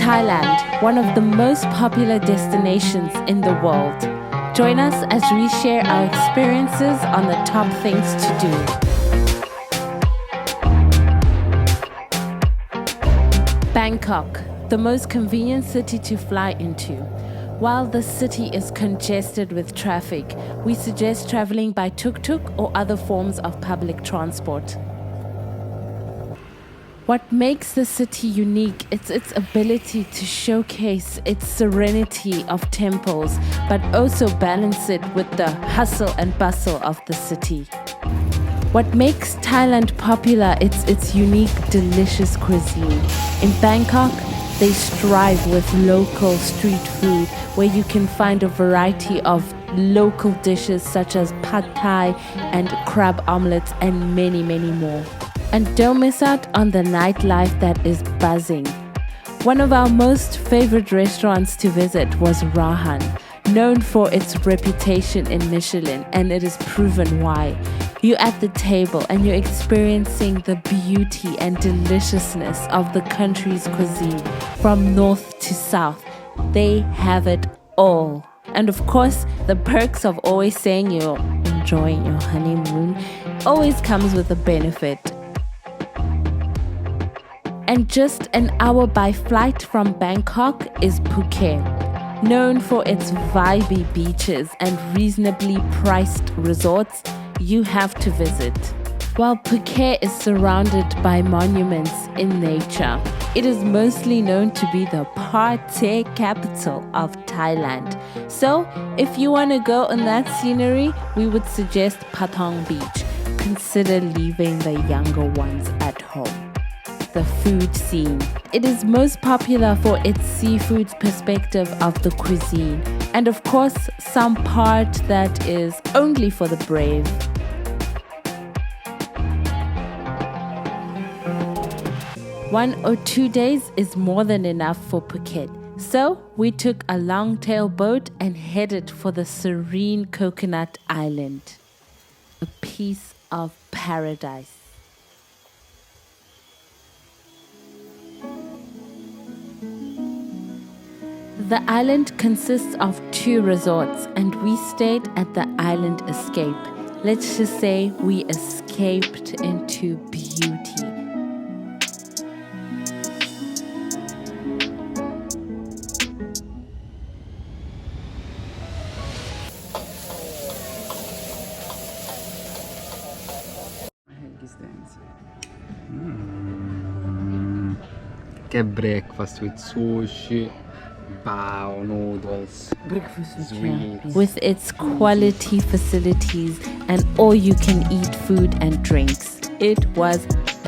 Thailand, one of the most popular destinations in the world. Join us as we share our experiences on the top things to do. Bangkok, the most convenient city to fly into. While the city is congested with traffic, we suggest traveling by tuk-tuk or other forms of public transport. What makes the city unique is its ability to showcase its serenity of temples, but also balance it with the hustle and bustle of the city. What makes Thailand popular is its unique, delicious cuisine. In Bangkok, they strive with local street food, where you can find a variety of local dishes such as pad thai and crab omelets and many, many more. And don't miss out on the nightlife that is buzzing. One of our most favorite restaurants to visit was R-HAAN, known for its reputation in Michelin, and it is proven why. You're at the table and you're experiencing the beauty and deliciousness of the country's cuisine from north to south. They have it all. And of course, the perks of always saying you're enjoying your honeymoon always comes with a benefit. And just an hour by flight from Bangkok is Phuket, known for its vibey beaches and reasonably priced resorts you have to visit. While Phuket is surrounded by monuments in nature, it is mostly known to be the party capital of Thailand. So, if you want to go on that scenery, we would suggest Patong Beach. Consider leaving the younger ones at home. The food scene. It is most popular for its seafood perspective of the cuisine, and of course, some part that is only for the brave. One or 2 days is more than enough for Phuket. So we took a long-tail boat and headed for the serene Coconut Island. A piece of paradise. The island consists of 2 resorts, and we stayed at the Island Escape. Let's just say we escaped into beauty. Get breakfast with sushi, bao noodles, Breakfast with sweets. With its quality facilities and all-you-can-eat food and drinks. It was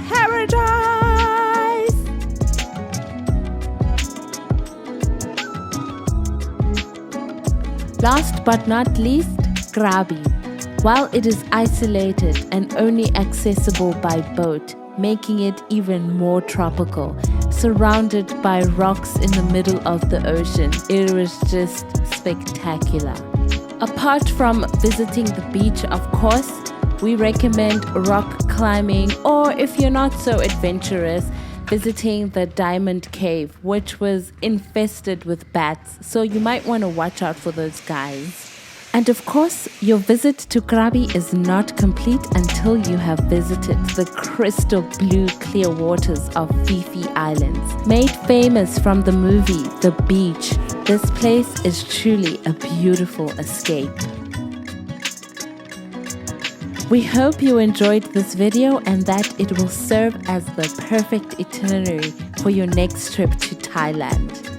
paradise! Last but not least, Krabi. While it is isolated and only accessible by boat, making it even more tropical, surrounded by rocks in the middle of the ocean, it was just spectacular. Apart from visiting the beach, of course, we recommend rock climbing, or if you're not so adventurous, visiting the Diamond Cave, which was infested with bats, so you might want to watch out for those guys. And of course, your visit to Krabi is not complete until you have visited the crystal blue clear waters of Phi Phi Islands. Made famous from the movie The Beach, this place is truly a beautiful escape. We hope you enjoyed this video and that it will serve as the perfect itinerary for your next trip to Thailand.